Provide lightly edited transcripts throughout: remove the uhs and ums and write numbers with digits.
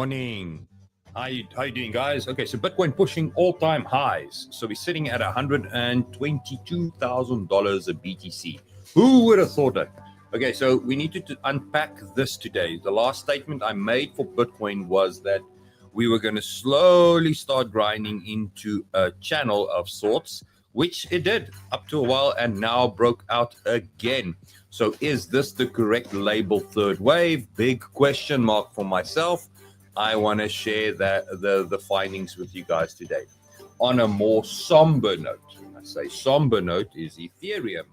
morning. How you doing, guys? Okay, so Bitcoin pushing all-time highs. So we're sitting at $122,000 a BTC. Who would have thought that? Okay, so we need to unpack this today. The last statement I made for Bitcoin was that we were going to slowly start grinding into a channel of sorts, which it did up to a while and now broke out again. So is this the correct label third wave? Big question mark for myself. I want to share the findings with you guys today. On a more somber note, I say somber note, is Ethereum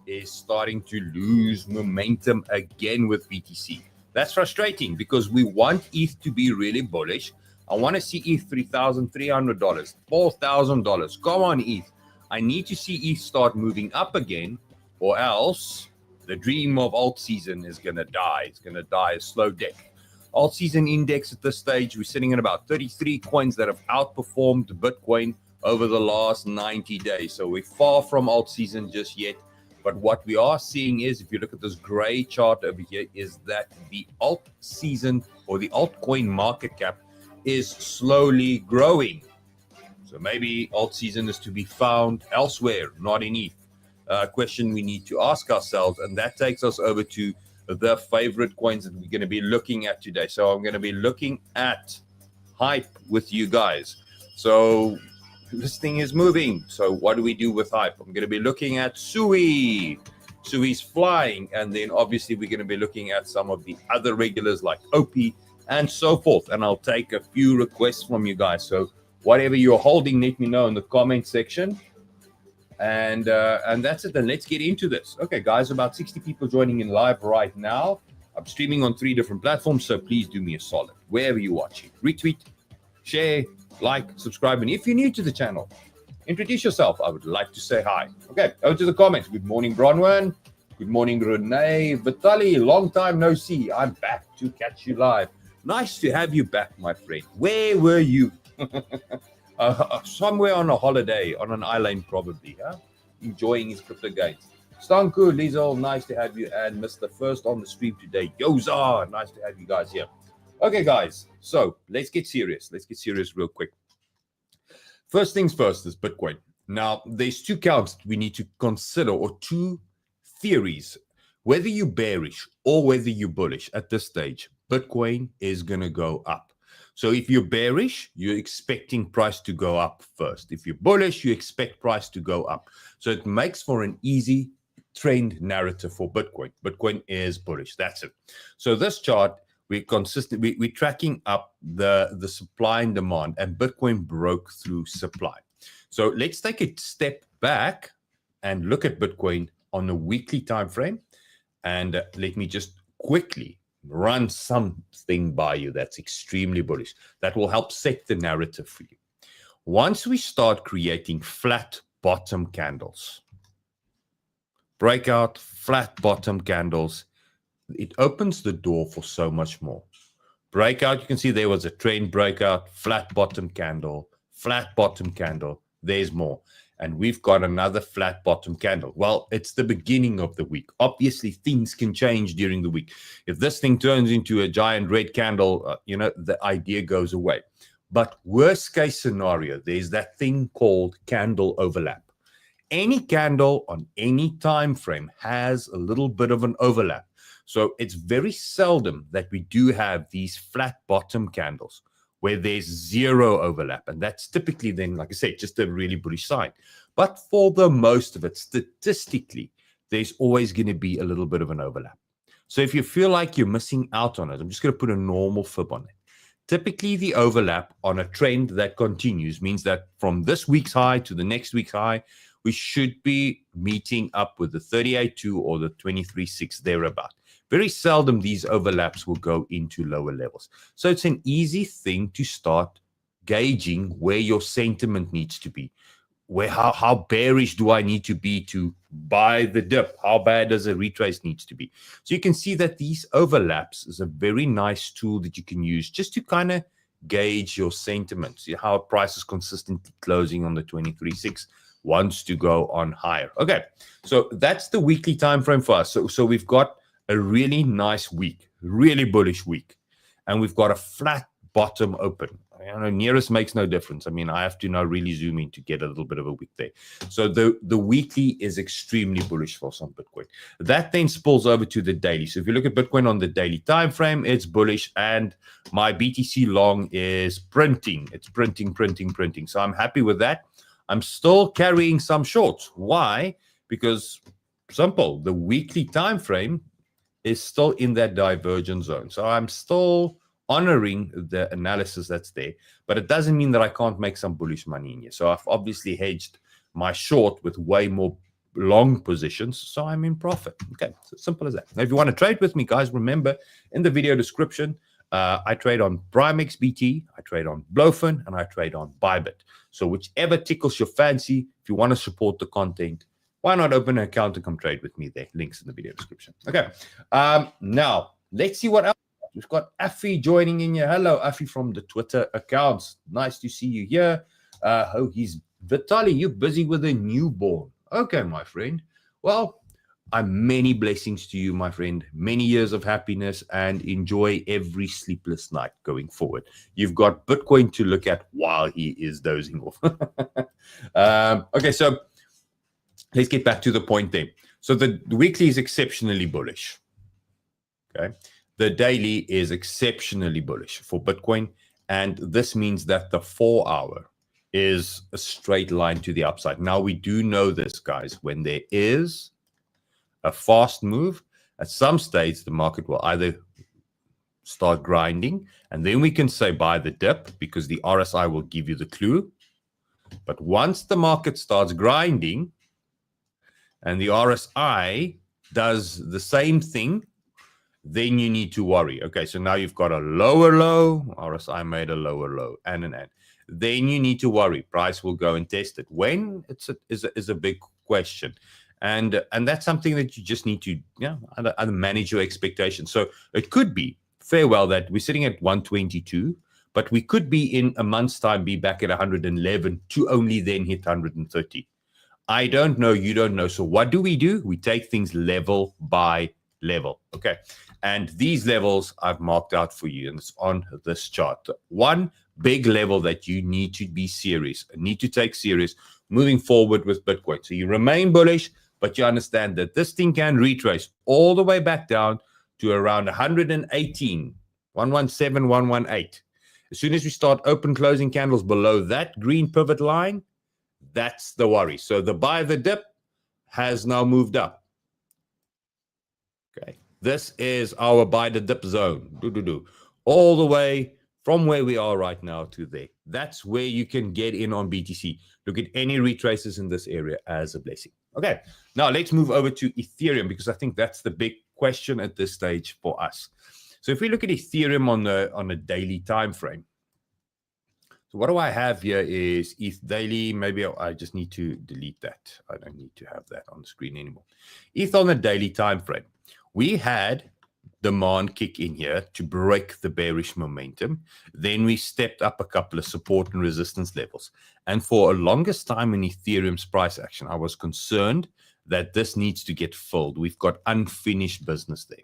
is starting to lose momentum again with BTC. That's frustrating because we want ETH to be really bullish. I want to see ETH $3,300, $4,000. Come on, ETH. I need to see ETH start moving up again, or else the dream of alt season is going to die. It's going to die a slow death. Alt season index at this stage, we're sitting at about 33 coins that have outperformed Bitcoin over the last 90 days. So we're far from alt season just yet. But what we are seeing is, if you look at this gray chart over here, is that the alt season or the altcoin market cap is slowly growing. So maybe alt season is to be found elsewhere, not in ETH. Question we need to ask ourselves, and that takes us over to the favorite coins that we're going to be looking at today. So I'm going to be looking at Hype with you guys. So this thing is moving. So what do we do with Hype? I'm going to be looking at Sui. Sui's flying. And then obviously we're going to be looking at some of the other regulars like OP and so forth. And I'll take a few requests from you guys. So whatever you're holding, let me know in the comment section. And that's it. Then let's get into this. Okay, guys, about 60 people joining in live right now. I'm streaming on 3 different platforms, so please do me a solid. Wherever you're watching, retweet, share, like, subscribe. And if you're new to the channel, introduce yourself. I would like to say hi. Okay, over to the comments. Good morning, Bronwyn. Good morning, Renee. Vitali, long time no see. I'm back to catch you live. Nice to have you back, my friend. Where were you? Somewhere on a holiday, on an island probably, huh? Enjoying his crypto gains. Stanku, Liesel, nice to have you. And Mr. First on the stream today, Yoza, nice to have you guys here. Okay, guys, so let's get serious. Let's get serious real quick. First things first is Bitcoin. Now, there's 2 counts we need to consider, or 2 theories. Whether you're bearish or whether you're bullish at this stage, Bitcoin is going to go up. So if you're bearish, you're expecting price to go up first. If you're bullish, you expect price to go up. So it makes for an easy trend narrative for Bitcoin. Bitcoin is bullish. That's it. So this chart, we're tracking up the supply and demand, and Bitcoin broke through supply. So let's take a step back and look at Bitcoin on a weekly time frame. And let me just quickly run something by you that's extremely bullish that will help set the narrative for you. Once we start creating flat bottom candles, breakout flat bottom candles, it opens the door for so much more. Breakout, you can see there was a trend breakout, flat bottom candle, there's more. And we've got another flat bottom candle. Well, it's the beginning of the week. Obviously, things can change during the week. If this thing turns into a giant red candle, the idea goes away. But worst case scenario, there's that thing called candle overlap. Any candle on any time frame has a little bit of an overlap. So it's very seldom that we do have these flat bottom candles where there's zero overlap. And that's typically then, like I said, just a really bullish sign. But for the most of it, statistically, there's always going to be a little bit of an overlap. So if you feel like you're missing out on it, I'm just going to put a normal fib on it. Typically, the overlap on a trend that continues means that from this week's high to the next week's high, we should be meeting up with the 38.2 or the 23.6 thereabout. Very seldom these overlaps will go into lower levels. So it's an easy thing to start gauging where your sentiment needs to be. How bearish do I need to be to buy the dip? How bad does a retrace needs to be? So you can see that these overlaps is a very nice tool that you can use just to kind of gauge your sentiment. See how a price is consistently closing on the 23.6, wants to go on higher. Okay, so that's the weekly time frame for us. So we've got a really nice week, really bullish week. And we've got a flat bottom open. Nearest makes no difference. I mean, I have to now really zoom in to get a little bit of a wick there. So the weekly is extremely bullish for some Bitcoin. That then spills over to the daily. So if you look at Bitcoin on the daily time frame, it's bullish, and my BTC long is printing. It's printing. So I'm happy with that. I'm still carrying some shorts. Why? Because simple, the weekly time frame is still in that divergent zone. So I'm still honoring the analysis that's there, but it doesn't mean that I can't make some bullish money in here. So I've obviously hedged my short with way more long positions, so I'm in profit. Okay, so simple as that. Now, if you want to trade with me, guys, remember in the video description, I trade on PrimeXBT, I trade on Blowfin, and I trade on Bybit. So whichever tickles your fancy, if you want to support the content, why not open an account and come trade with me there? Links in the video description. Okay, now let's see what else. We've got Afi joining in here. Hello, Afi from the Twitter accounts. Nice to see you here. He's Vitali, you busy with a newborn. Okay, my friend. Well, many blessings to you, my friend. Many years of happiness, and enjoy every sleepless night going forward. You've got Bitcoin to look at while he is dozing off. Okay, so let's get back to the point there. So the weekly is exceptionally bullish. Okay. The daily is exceptionally bullish for Bitcoin, and this means that the 4-hour is a straight line to the upside. Now, we do know this, guys. When there is a fast move, at some stage, the market will either start grinding, and then we can say buy the dip because the RSI will give you the clue. But once the market starts grinding and the RSI does the same thing, then you need to worry. Okay, so now you've got a lower low, RSI made a lower low, and an end. Then you need to worry. Price will go and test it. When? Is a big question. And that's something that you just need to manage your expectations. So it could be fair well that we're sitting at 122, but we could be in a month's time be back at 111 to only then hit 130. I don't know. You don't know. So what do? We take things level by level. Okay. And these levels I've marked out for you, and it's on this chart. One big level that you need to be serious, need to take serious moving forward with Bitcoin. So you remain bullish, but you understand that this thing can retrace all the way back down to around 118, 117, 118. As soon as we start open closing candles below that green pivot line, that's the worry. So the buy the dip has now moved up. Okay. This is our buy the dip zone. All the way from where we are right now to there. That's where you can get in on BTC. Look at any retraces in this area as a blessing. Okay, now let's move over to Ethereum, because I think that's the big question at this stage for us. So if we look at Ethereum on a daily time frame, so what do I have here is ETH daily. Maybe I just need to delete that. I don't need to have that on the screen anymore. ETH on a daily time frame. We had demand kick in here to break the bearish momentum. Then we stepped up a couple of support and resistance levels. And for a longest time in Ethereum's price action, I was concerned that this needs to get filled. We've got unfinished business there.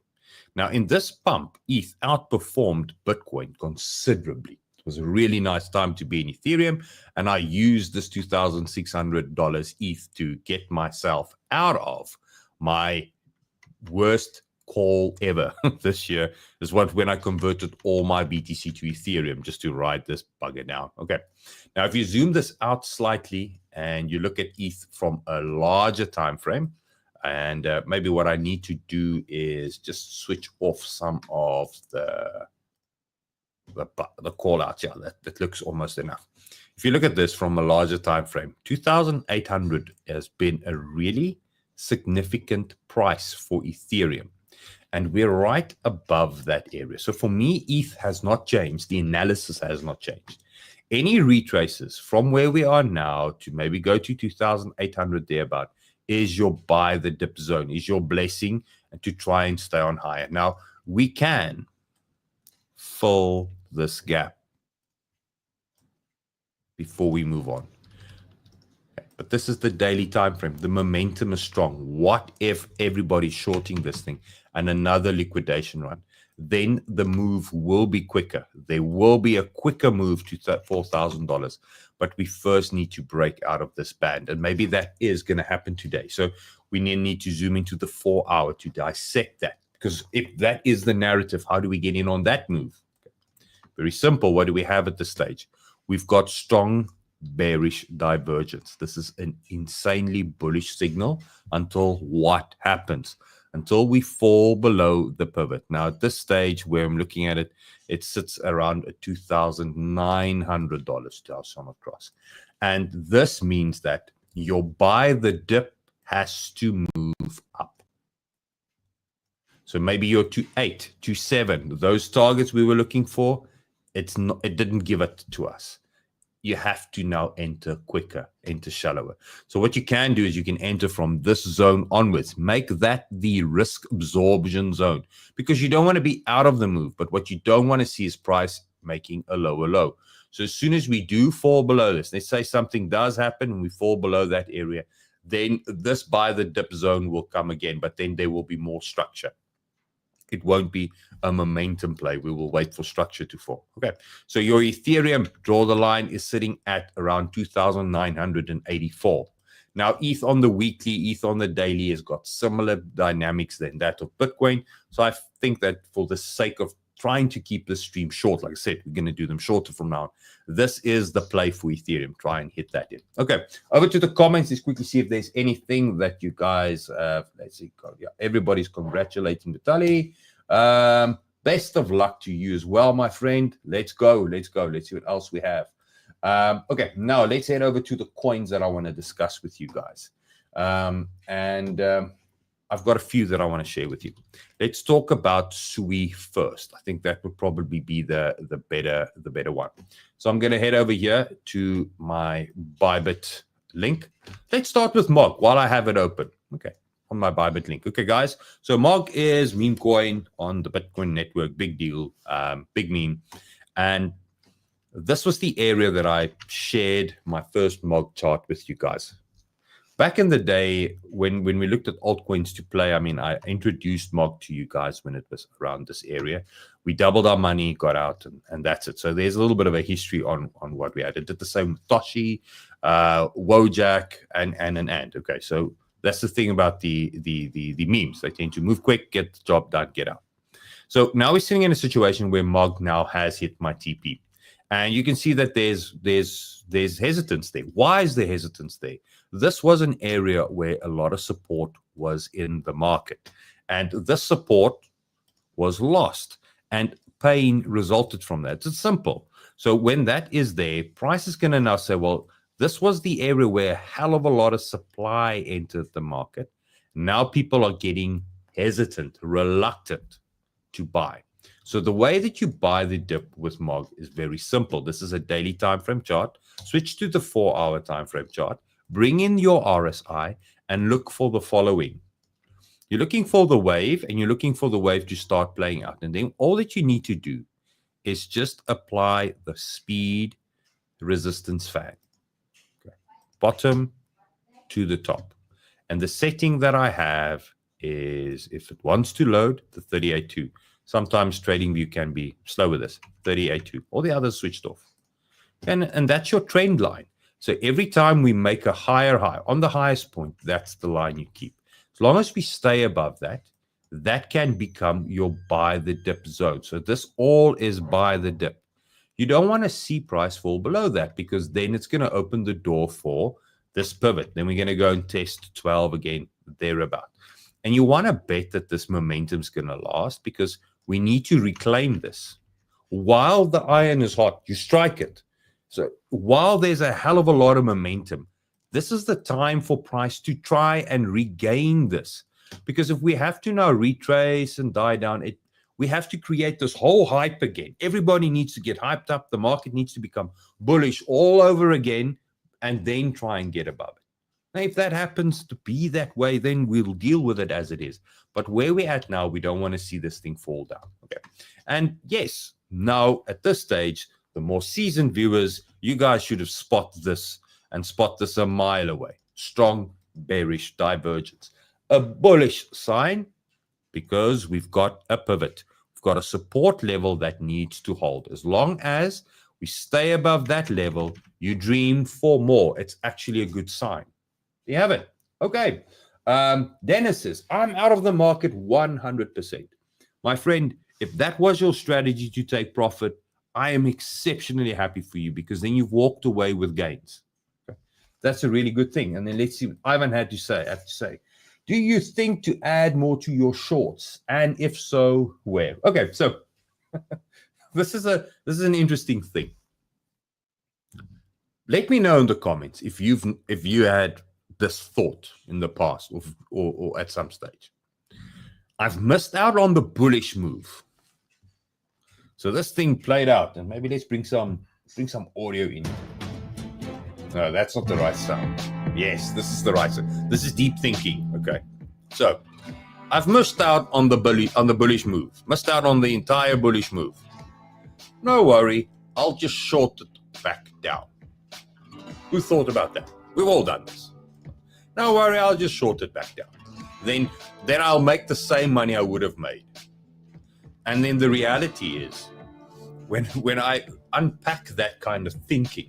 Now, in this pump, ETH outperformed Bitcoin considerably. It was a really nice time to be in Ethereum, and I used this $2,600 ETH to get myself out of my worst call ever this year. Is when I converted all my BTC to Ethereum just to ride this bugger down. Okay, now if you zoom this out slightly and you look at ETH from a larger time frame, and maybe what I need to do is just switch off some of the call outs. Yeah, that looks almost enough. If you look at this from a larger time frame, 2,800 has been a really significant price for Ethereum, and we're right above that area. So for me, ETH has not changed. The analysis has not changed. Any retraces from where we are now to maybe go to 2,800 thereabout is your buy the dip zone, is your blessing, and to try and stay on higher. Now, we can fill this gap before we move on. Okay, but this is the daily time frame. The momentum is strong. What if everybody's shorting this thing and another liquidation run? then the move will be quicker. There will be a quicker move to $4,000, but we first need to break out of this band, and maybe that is going to happen today. So we need to zoom into the 4 hour to dissect that, because if that is the narrative, how do we get in on that move? Okay. Very simple. What do we have at this stage? We've got strong bearish divergence. This is an insanely bullish signal until what happens? Until we fall below the pivot. Now, at this stage where I'm looking at it, it sits around $2,900 to our sum across. And this means that your buy the dip has to move up. So maybe your 2.8, 2.7, those targets we were looking for, it didn't give it to us. You have to now enter quicker, enter shallower. So what you can do is you can enter from this zone onwards. Make that the risk absorption zone, because you don't want to be out of the move. But what you don't want to see is price making a lower low. So as soon as we do fall below this, let's say something does happen and we fall below that area, then this buy the dip zone will come again, but then there will be more structure. It won't be a momentum play. We will wait for structure to form. Okay, so your Ethereum, draw the line, is sitting at around 2,984. Now, ETH on the weekly, ETH on the daily has got similar dynamics than that of Bitcoin. So I think that for the sake of trying to keep this stream short, like I said, we're going to do them shorter from now on. This is the play for Ethereum. Try and hit that in. Okay, over to the comments. Let's quickly see if there's anything that you guys, let's see. Yeah, everybody's congratulating Vitaly. Best of luck to you as well, my friend. Let's go. Let's go. Let's see what else we have. Okay, now let's head over to the coins that I want to discuss with you guys. I've got a few that I want to share with you. Let's talk about Sui first. I think that would probably be the better one. So I'm going to head over here to my Bybit link. Let's start with MOG while I have it open. Okay, on my Bybit link. Okay, guys. So MOG is meme coin on the Bitcoin network. Big deal. Big meme. And this was the area that I shared my first MOG chart with you guys. Back in the day, when we looked at altcoins to play, I mean, I introduced MOG to you guys when it was around this area. We doubled our money, got out, and that's it. So there's a little bit of a history on what we had. It did the same with Toshi, Wojak, and. Okay, so that's the thing about the memes. They tend to move quick, get the job done, get out. So now we're sitting in a situation where MOG now has hit my TP. And you can see that there's hesitance there. Why is there hesitance there? This was an area where a lot of support was in the market. And this support was lost. And pain resulted from that. It's simple. So when that is there, price is going to now say, well, this was the area where a hell of a lot of supply entered the market. Now people are getting hesitant, reluctant to buy. So the way that you buy the dip with MOG is very simple. This is a daily time frame chart. Switch to the 4 hour time frame chart. Bring in your RSI and look for the following. You're looking for the wave, and you're looking for the wave to start playing out. And then all that you need to do is just apply the speed resistance fang. Okay. Bottom to the top. And the setting that I have is, if it wants to load, the 38.2. Sometimes TradingView can be slow with this, 38.2. All the others switched off. And that's your trend line. So every time we make a higher high, on the highest point, that's the line you keep. As long as we stay above that, that can become your buy the dip zone. So this all is buy the dip. You don't want to see price fall below that, because then it's going to open the door for this pivot. Then we're going to go and test 12 again, thereabout. And you want to bet that this momentum is going to last, because we need to reclaim this. While the iron is hot, you strike it. So while there's a hell of a lot of momentum, this is the time for price to try and regain this. Because if we have to now retrace and die down, we have to create this whole hype again. Everybody needs to get hyped up. The market needs to become bullish all over again, and then try and get above it. Now, if that happens to be that way, then we'll deal with it as it is. But where we're at now, we don't want to see this thing fall down. Okay. And yes, now at this stage, the more seasoned viewers, you guys should have spotted this and spot this a mile away. Strong bearish divergence. A bullish sign, because we've got a pivot. We've got a support level that needs to hold. As long as we stay above that level, you dream for more. It's actually a good sign. You have it. Okay. Dennis says, I'm out of the market 100%. My friend, if that was your strategy to take profit, I am exceptionally happy for you, because then you've walked away with gains. Okay. That's a really good thing. And then let's see what Ivan had to say. Do you think to add more to your shorts? And if so, where? Okay, so this is an interesting thing. Let me know in the comments if you had this thought in the past or at some stage. I've missed out on the bullish move. So this thing played out, and maybe let's bring some audio in. No, that's not the right sound. Yes, this is the right sound. This is deep thinking. Okay. So I've missed out on the bullish move. Missed out on the entire bullish move. No worry, I'll just short it back down. Who thought about that? We've all done this. No worry, I'll just short it back down. Then I'll make the same money I would have made. And then the reality is, when I unpack that kind of thinking,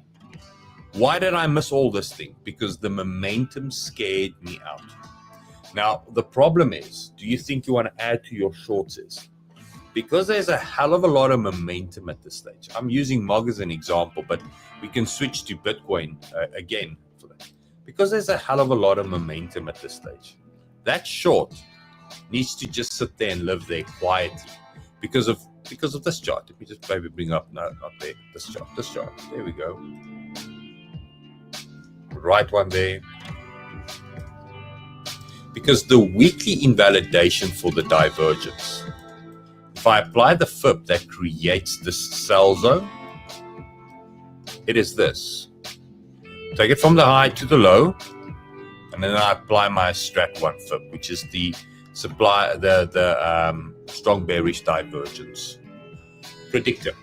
why did I miss all this thing? Because the momentum scared me out. Now, the problem is, do you think you want to add to your shorts? Because there's a hell of a lot of momentum at this stage. I'm using MOG as an example, but we can switch to Bitcoin again for that. Because there's a hell of a lot of momentum at this stage. That short needs to just sit there and live there quietly because of this chart. Let me just maybe bring up, no, not there, this chart. There we go. Right one there. Because the weekly invalidation for the divergence, if I apply the fib that creates this sell zone, it is this. Take it from the high to the low, and then I apply my strat 1 fib, which is the supply, the strong bearish divergence predictor.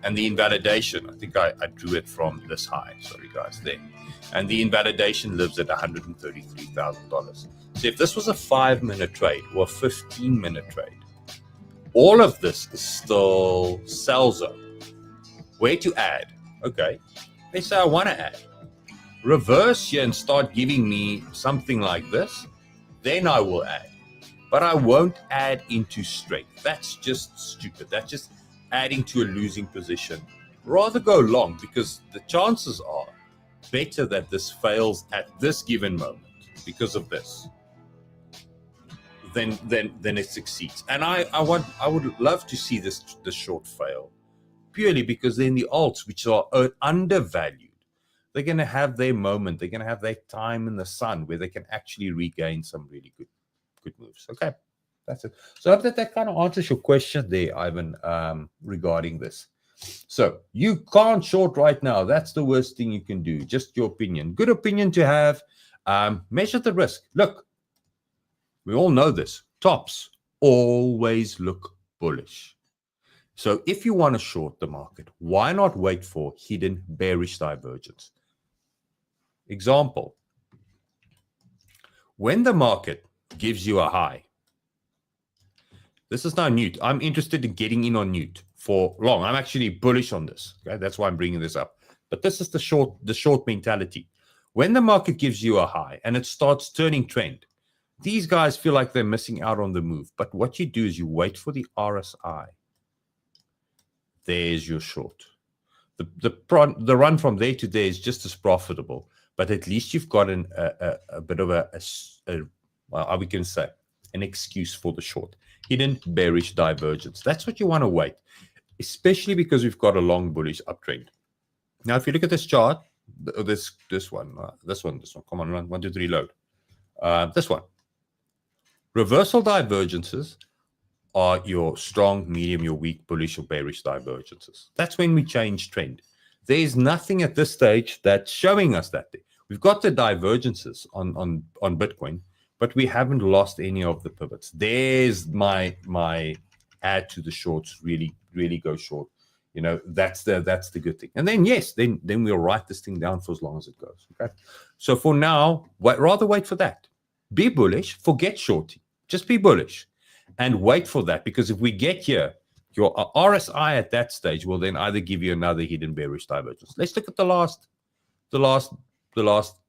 And the invalidation, I think I drew it from this high. Sorry guys, there. And the invalidation lives at $133,000. So if this was a 5-minute trade or a 15-minute trade, all of this is still sell zone. Where to add? Okay, let's say I want to add. Reverse here and start giving me something like this, then I will add. But I won't add into strength. That's just stupid. That's just adding to a losing position. Rather go long, because the chances are better that this fails at this given moment because of this than it succeeds. And I would love to see this short fail, purely because then the alts, which are undervalued, they're going to have their moment. They're going to have their time in the sun where they can actually regain some really good moves. Okay, that's it. So I hope that kind of answers your question there, Ivan, regarding this. So you can't short right now. That's the worst thing you can do. Just your opinion. Good opinion to have. Measure the risk. Look, we all know this. Tops always look bullish. So if you want to short the market, why not wait for hidden bearish divergence? Example, when the market gives you a high, this is now Newt. I'm interested in getting in on Newt for long. I'm actually bullish on this. Okay? That's why I'm bringing this up. But this is the short mentality. When the market gives you a high and it starts turning trend, these guys feel like they're missing out on the move. But what you do is you wait for the RSI. There's your short. The run from there to there is just as profitable, but at least you've got a bit of well, we can say, an excuse for the short. Hidden bearish divergence. That's what you want to wait, especially because we've got a long bullish uptrend. Now, if you look at this chart, this one. Come on, 1, 2, 3, load. This one. Reversal divergences are your strong, medium, your weak, bullish, or bearish divergences. That's when we change trend. There is nothing at this stage that's showing us that. We've got the divergences on Bitcoin, but we haven't lost any of the pivots. There's my add to the shorts. Really go short. You know, that's the good thing. And then yes, then we'll write this thing down for as long as it goes. Okay. So for now, rather wait for that. Be bullish. Forget shorting. Just be bullish. and wait for that. Because if we get here, your RSI at that stage will then either give you another hidden bearish divergence. Let's look at the last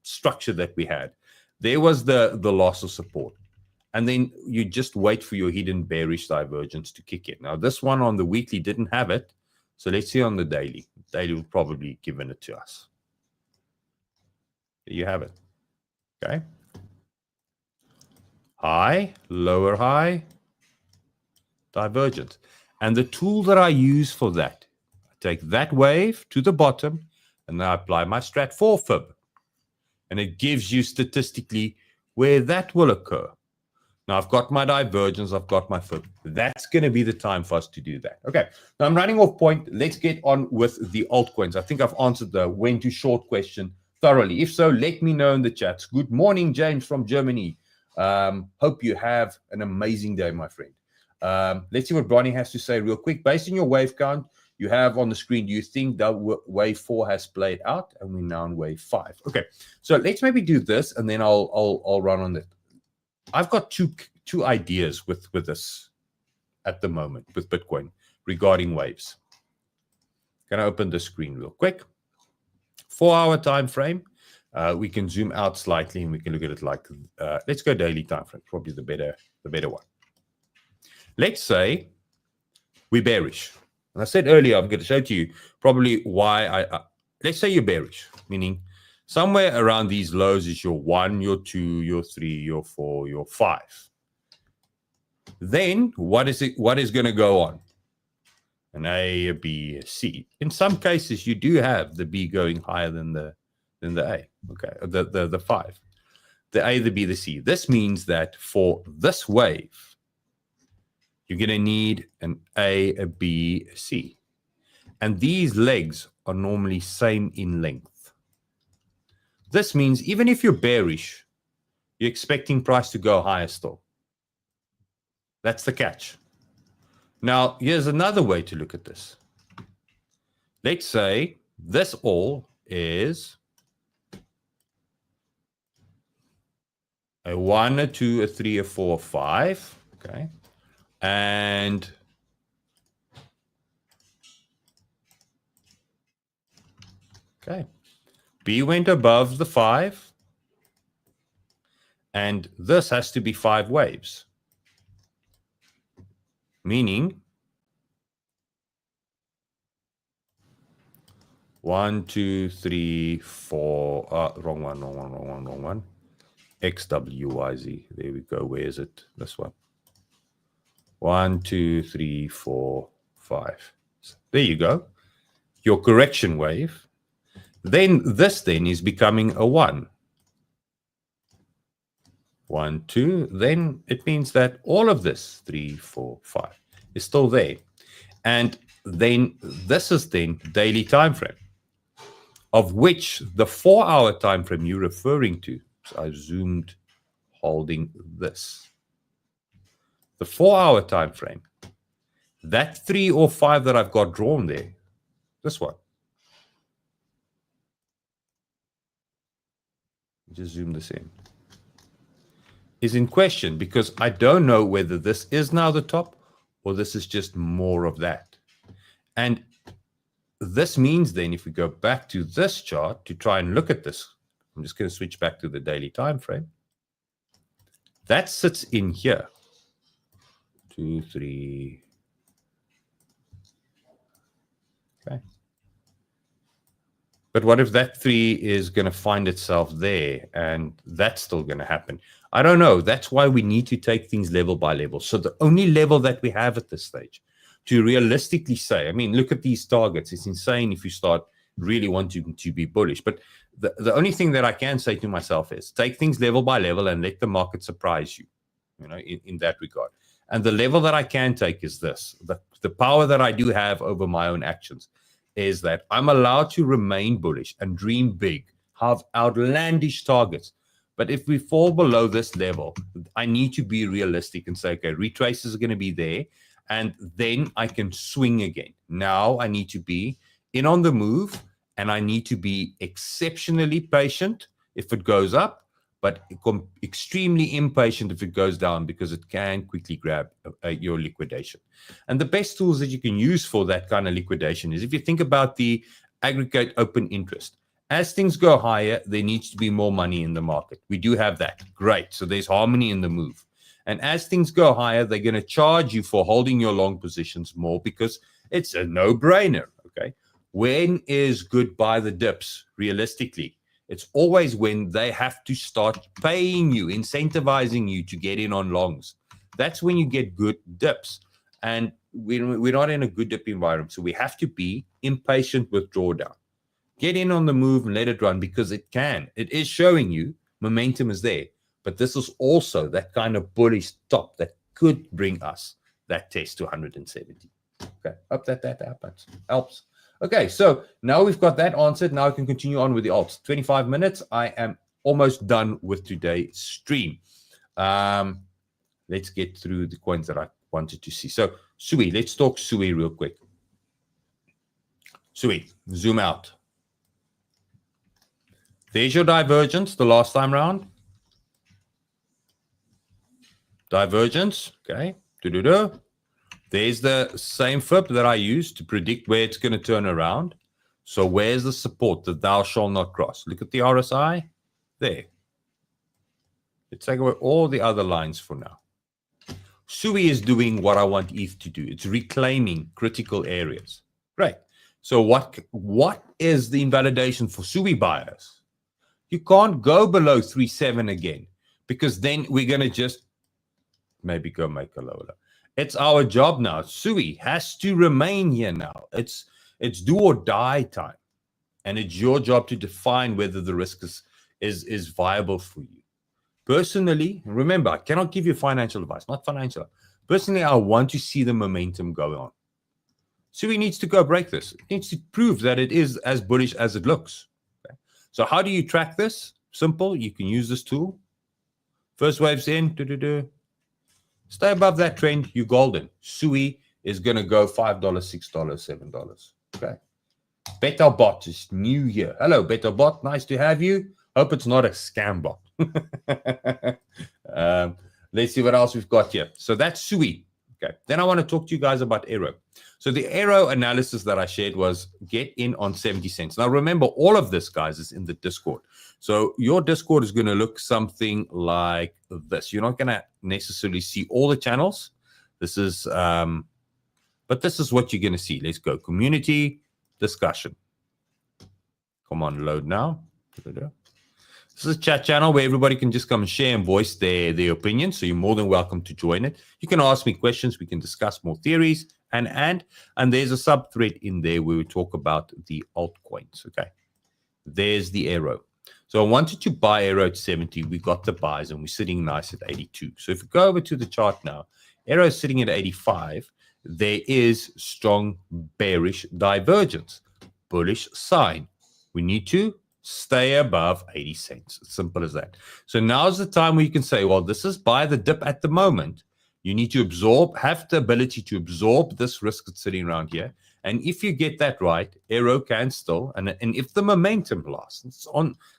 structure that we had. There was the loss of support. And then you just wait for your hidden bearish divergence to kick in. Now, this one on the weekly didn't have it. So let's see on the daily. Daily will probably given it to us. There you have it. Okay. High, lower high, divergence. And the tool that I use for that, I take that wave to the bottom, and then I apply my Strat 4 fib. And it gives you statistically where that will occur. Now, I've got my divergence, I've got my fib. That's going to be the time for us to do that. Okay, now I'm running off point. Let's get on with the altcoins. I think I've answered the when to short question thoroughly. If so, let me know in the chats. Good morning, James from Germany. Hope you have an amazing day, my friend. Let's see what Bonnie has to say real quick. Based on your wave count you have on the screen, do you think that wave 4 has played out and we're now in wave 5? Okay, so let's maybe do this and then I'll run on it. I've got two ideas with this at the moment with Bitcoin regarding waves. Can I open the screen real quick? 4-hour time frame. We can zoom out slightly and we can look at it like let's go daily time frame. Probably the better one. Let's say we're bearish. And I said earlier, I'm going to show to you probably why let's say you're bearish, meaning somewhere around these lows is your 1, your 2, your 3, your 4, your 5. Then what is going to go on? An A, a B, a C. In some cases, you do have the B going higher than the A. Okay, the 5. The A, the B, the C. This means that for this wave, you're going to need an A, a B, a C. And these legs are normally same in length. This means even if you're bearish, you're expecting price to go higher still. That's the catch. Now, here's another way to look at this. Let's say this all is a 1, a 2, a 3, a 4, a 5. Okay. And okay, B went above the 5, and this has to be 5 waves, meaning 1, 2, 3, 4. Wrong one. X, W, Y, Z. There we go. Where is it? This one. 1, 2, 3, 4, 5. So there you go. Your correction wave. Then this then is becoming a 1. 1, 2. Then it means that all of this 3, 4, 5 is still there. And then this is then daily time frame, of which the 4-hour time frame you're referring to. So I zoomed holding this. The 4-hour time frame, that 3 or 5 that I've got drawn there, this one. Just zoom this in. Is in question because I don't know whether this is now the top or this is just more of that. And this means then if we go back to this chart to try and look at this, I'm just going to switch back to the daily time frame. That sits in here. 2, 3. Okay. But what if that 3 is going to find itself there and that's still going to happen? I don't know. That's why we need to take things level by level. So the only level that we have at this stage to realistically say, I mean, look at these targets. It's insane if you start really wanting to be bullish. But the only thing that I can say to myself is take things level by level and let the market surprise you, in that regard. And the level that I can take is this. The power that I do have over my own actions is that I'm allowed to remain bullish and dream big, have outlandish targets. But if we fall below this level, I need to be realistic and say, okay, retraces are going to be there. And then I can swing again. Now I need to be in on the move and I need to be exceptionally patient if it goes up. but extremely impatient if it goes down because it can quickly grab your liquidation. And the best tools that you can use for that kind of liquidation is if you think about the aggregate open interest. As things go higher, there needs to be more money in the market. We do have that. Great. So there's harmony in the move. And as things go higher, they're going to charge you for holding your long positions more because it's a no-brainer. Okay. When is good buy the dips realistically? It's always when they have to start paying you, incentivizing you to get in on longs. That's when you get good dips. And we're not in a good dip environment. So we have to be impatient with drawdown. Get in on the move and let it run because it can. It is showing you momentum is there. But this is also that kind of bullish top that could bring us that test to 170. Okay, hope that happens. Helps. Okay, so now we've got that answered. Now I can continue on with the alts. 25 minutes. I am almost done with today's stream. Let's get through the coins that I wanted to see. So Sui, let's talk Sui real quick. Sui, zoom out. There's your divergence the last time round. Divergence, okay. There's the same fib that I used to predict where it's going to turn around. So where's the support that thou shall not cross? Look at the RSI there. Let's take away all the other lines for now. Sui is doing what I want ETH to do. It's reclaiming critical areas. Great. So what is the invalidation for Sui buyers? You can't go below 3.7 again because then we're going to just maybe go make a lower. It's our job now. Sui has to remain here now. It's do or die time. And it's your job to define whether the risk is viable for you. Personally, remember, I cannot give you financial advice, not financial. Personally, I want to see the momentum go on. Sui needs to go break this. It needs to prove that it is as bullish as it looks. Okay? So how do you track this? Simple. You can use this tool. First wave's in. Stay above that trend, you're golden. Sui is going to go $5, $6, $7. Okay. BetaBot is new here. Hello, BetaBot. Nice to have you. Hope it's not a scam bot. Let's see what else we've got here. So that's Sui. Okay. Then I want to talk to you guys about Aero. So the Aero analysis that I shared was get in on 70 cents. Now remember, all of this, guys, is in the Discord. So your Discord is going to look something like this. You're not going to necessarily see all the channels. This is, but this is what you're going to see. Let's go. Community discussion. Come on, load now. This is a chat channel where everybody can just come and share and voice their opinion. So you're more than welcome to join it. You can ask me questions. We can discuss more theories. And there's a sub-thread in there where we talk about the altcoins. Okay. There's the Aero. So I wanted to buy Aero at 70. We got the buys and we're sitting nice at 82. So if we go over to the chart now, Aero is sitting at 85. There is strong bearish divergence. Bullish sign. We need to stay above 80 cents. It's simple as that. So now's the time where you can say, well, this is buy the dip at the moment. You need to absorb, have the ability to absorb this risk that's sitting around here. And if you get that right, Aero can still, and if the momentum lasts,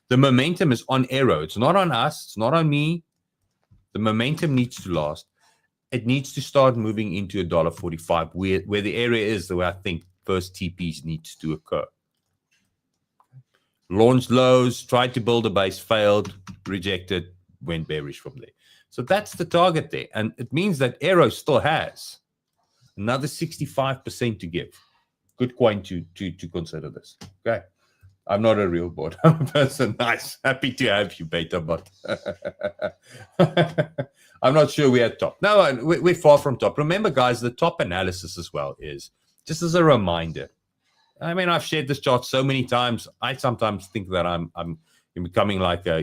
the momentum is on Aero. It's not on us. It's not on me. The momentum needs to last. It needs to start moving into $1.45 where the area is the way I think first TPs needs to occur. Launched lows, tried to build a base, failed, rejected, went bearish from there. So that's the target there. And it means that Aero still has another 65% to give. Good coin to consider this. Okay. I'm not a real bot. I'm a person. Nice. Happy to have you, BetaBot. I'm not sure we're at top. No, we're far from top. Remember, guys, the top analysis as well is just as a reminder. I mean, I've shared this chart so many times. I sometimes think that I'm becoming like a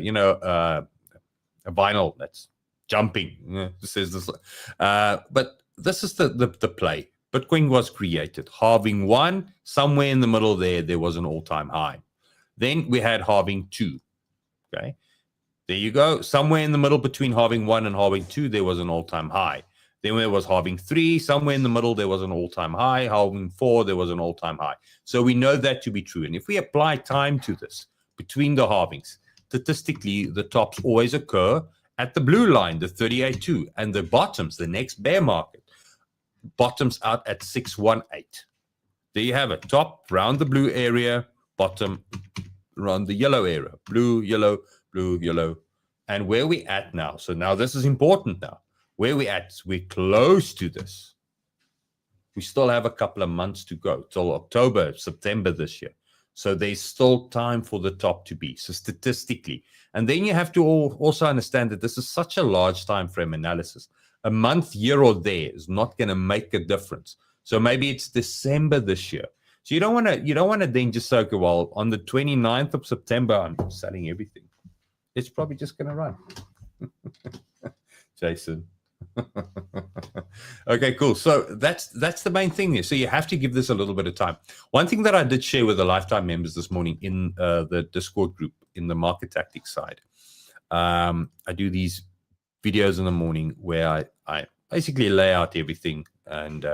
vinyl that's jumping. Says this, but this is the play. Bitcoin was created. Halving 1, somewhere in the middle there was an all-time high. Then we had halving 2. Okay, there you go. Somewhere in the middle between halving 1 and halving 2, there was an all-time high. Then there was halving 3. Somewhere in the middle, there was an all-time high. Halving 4, there was an all-time high. So we know that to be true. And if we apply time to this between the halvings, statistically, the tops always occur at the blue line, the 38.2, and the bottoms, the next bear market, bottoms out at 618. There you have it. Top around the blue area, bottom around the yellow area. Blue, yellow, blue, yellow. And where we at now? So now this is important now. Where we at? We're close to this. We still have a couple of months to go till October, September this year. So there's still time for the top to be. So statistically. And then you have to also understand that this is such a large time frame analysis. A month here or there is not going to make a difference. So maybe it's December this year. So you don't want to then just say, okay, well, on the 29th of September, I'm selling everything. It's probably just going to run. Jason. Okay, cool. So that's the main thing here. So you have to give this a little bit of time. One thing that I did share with the lifetime members this morning in the Discord group in the market tactics side, I do these videos in the morning where I basically lay out everything and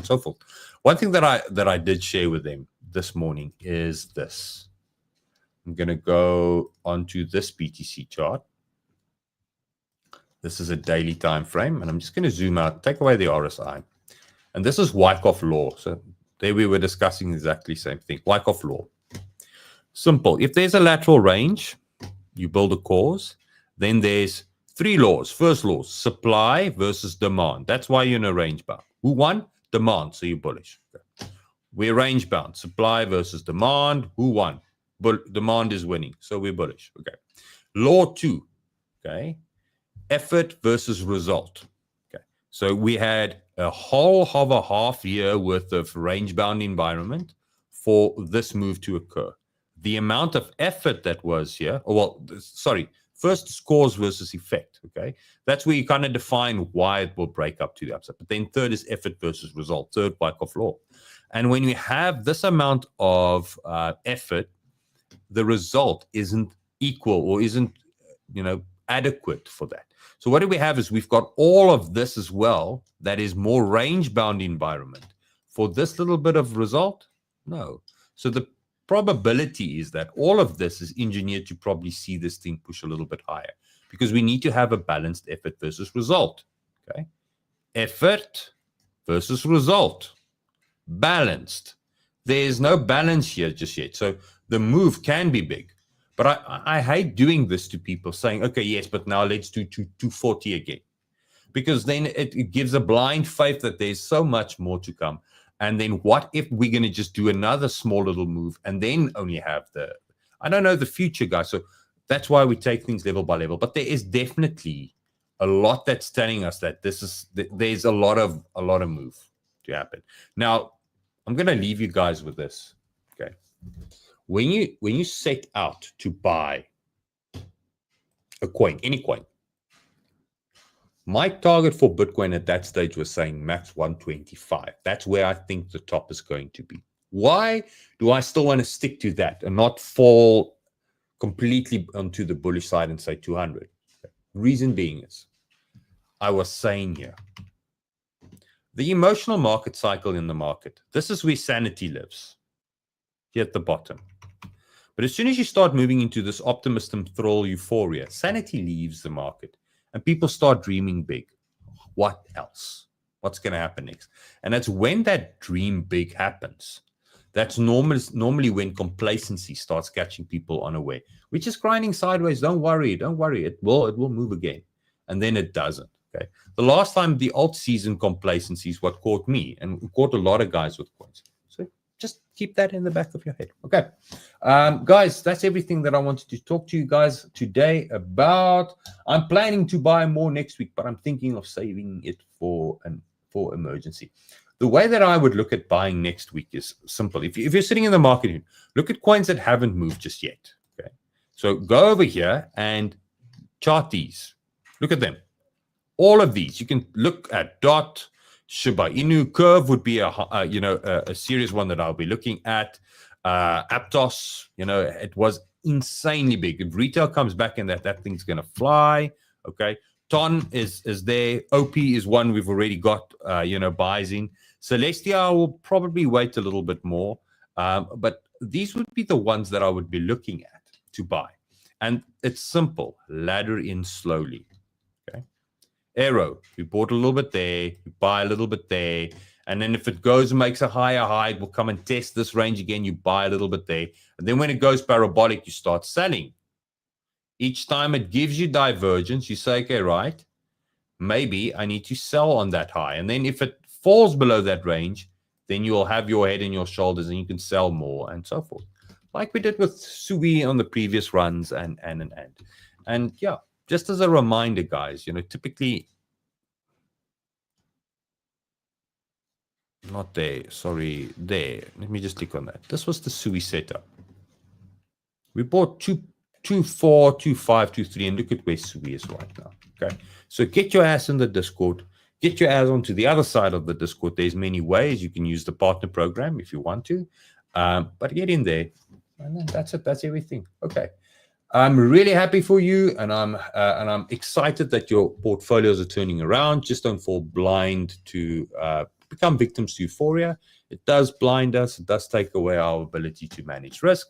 so forth. One thing that I did share with them this morning is this. I'm going to go onto this BTC chart. This is a daily time frame, and I'm just going to zoom out, take away the RSI. And this is Wyckoff law. So there we were discussing exactly the same thing. Wyckoff law. Simple. If there's a lateral range, you build a cause. Then there's three laws. First law, supply versus demand. That's why you're in a range bound. Who won? Demand. So you're bullish. Okay. We're range bound. Supply versus demand. Who won? Demand is winning. So we're bullish. Okay. Law 2. Okay. Effort versus result. Okay. So we had a whole of a half year worth of range bound environment for this move to occur. The amount of effort that was here, first is cause versus effect. Okay. That's where you kind of define why it will break up to the upside. But then third is effort versus result. Third, Wyckoff law. And when you have this amount of effort, the result isn't equal or isn't, adequate for that. So what do we have is we've got all of this as well that is more range-bound environment. For this little bit of result, no. So the probability is that all of this is engineered to probably see this thing push a little bit higher because we need to have a balanced effort versus result. Okay, effort versus result. Balanced. There's no balance here just yet. So the move can be big. But I hate doing this to people saying, okay, yes, but now let's do 240 again. Because then it gives a blind faith that there's so much more to come. And then what if we're going to just do another small little move and then only have I don't know the future, guys. So that's why we take things level by level. But there is definitely a lot that's telling us that there's a lot of move to happen. Now, I'm going to leave you guys with this. Okay. When you set out to buy a coin, any coin, my target for Bitcoin at that stage was saying max 125. That's where I think the top is going to be. Why do I still want to stick to that and not fall completely onto the bullish side and say 200? Reason being is, I was saying here, the emotional market cycle in the market, this is where sanity lives, here at the bottom. But as soon as you start moving into this optimism, thrall, euphoria, sanity leaves the market and people start dreaming big. What else? What's going to happen next? And that's when that dream big happens. That's normally when complacency starts catching people unaware. We're just grinding sideways. Don't worry. It will move again. And then it doesn't. Okay. The last time the alt season complacency is what caught me and caught a lot of guys with coins. So just keep that in the back of your head. Okay. Guys, that's everything that I wanted to talk to you guys today about. I'm planning to buy more next week, but I'm thinking of saving it for emergency. The way that I would look at buying next week is simple. If you're sitting in the market, look at coins that haven't moved just yet. Okay. So go over here and chart these. Look at them. All of these. You can look at DOT, Shiba Inu. Curve would be a serious one that I'll be looking at. Aptos, it was insanely big. If retail comes back in that thing's going to fly. Okay. Ton is there. OP is one we've already got, buys in. Celestia will probably wait a little bit more. But these would be the ones that I would be looking at to buy. And it's simple. Ladder in slowly. Okay. Aero, you bought a little bit there, you buy a little bit there, and then if it goes and makes a higher high, it will come and test this range again, you buy a little bit there. And then when it goes parabolic, you start selling. Each time it gives you divergence, you say, okay, right, maybe I need to sell on that high. And then if it falls below that range, then you'll have your head and your shoulders and you can sell more and so forth. Like we did with Sui on the previous runs and yeah, just as a reminder, guys, typically not there, sorry, there. Let me just click on that. This was the Sui setup. We bought 2.4, 2.5, 2.3, and look at where Sui is right now. Okay, so get your ass in the Discord. Get your ass onto the other side of the Discord. There's many ways. You can use the partner program if you want to, but get in there, and then that's it. That's everything. Okay, I'm really happy for you, and I'm excited that your portfolios are turning around. Just don't fall blind to become victims to euphoria. It does blind us. It does take away our ability to manage risk.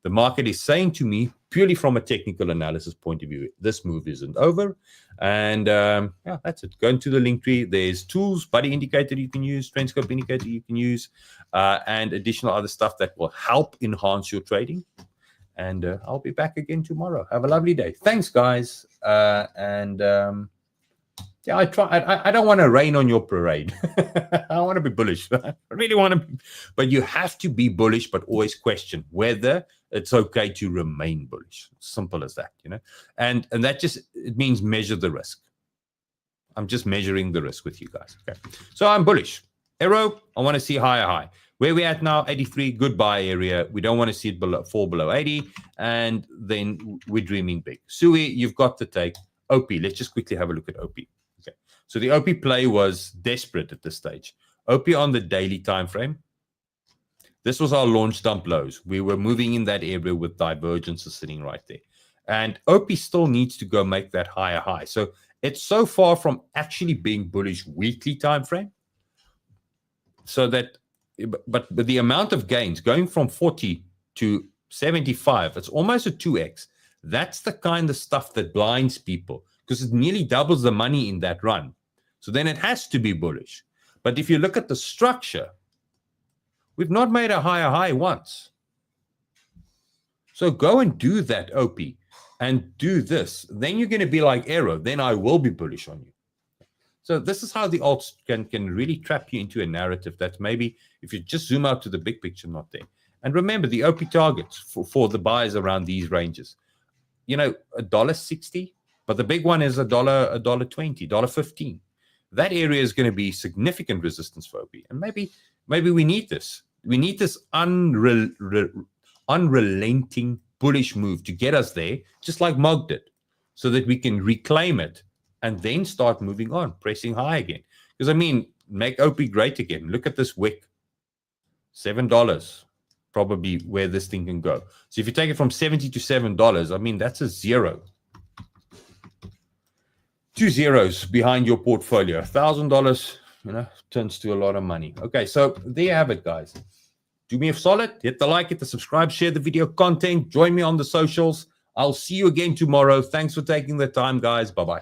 The market is saying to me, purely from a technical analysis point of view, this move isn't over. And yeah, that's it. Go into the link tree. There's tools, buddy indicator you can use, trend scope indicator you can use, and additional other stuff that will help enhance your trading. And I'll be back again tomorrow. Have a lovely day. Thanks, guys. Yeah, I don't want to rain on your parade. I want to be bullish. I really want to, but you have to be bullish, but always question whether it's okay to remain bullish. Simple as that, And that just, it means measure the risk. I'm just measuring the risk with you guys. Okay. So I'm bullish. Aero, I want to see higher high. Where we're at now, 83, good buy area. We don't want to see it fall below 80. And then we're dreaming big. Sui, you've got to take OP. Let's just quickly have a look at OP. Okay. So the OP play was desperate at this stage. OP on the daily time frame. This was our launch dump lows. We were moving in that area with divergences sitting right there. And OP still needs to go make that higher high. So it's so far from actually being bullish weekly time frame. So that, but the amount of gains going from 40 to 75, it's almost a 2x. That's the kind of stuff that blinds people because it nearly doubles the money in that run. So then it has to be bullish. But if you look at the structure, we've not made a higher high once. So go and do that, OP, and do this. Then you're going to be like Aero. Then I will be bullish on you. So this is how the alts can really trap you into a narrative that maybe if you just zoom out to the big picture, not there. And remember the OP targets for the buys around these ranges. $1.60, but the big one is $1.20, $1.15. That area is going to be significant resistance for OP. And maybe we need this. We need this unrelenting bullish move to get us there, just like Mog did, so that we can reclaim it and then start moving on, pressing high again. Because, make OP great again. Look at this wick. $7, probably where this thing can go. So if you take it from 70 to $7, that's a zero. 2 zeros behind your portfolio. $1,000, turns to a lot of money. Okay, so there you have it, guys. Do me a solid, hit the like, hit the subscribe, share the video content, join me on the socials. I'll see you again tomorrow. Thanks for taking the time, guys. Bye-bye.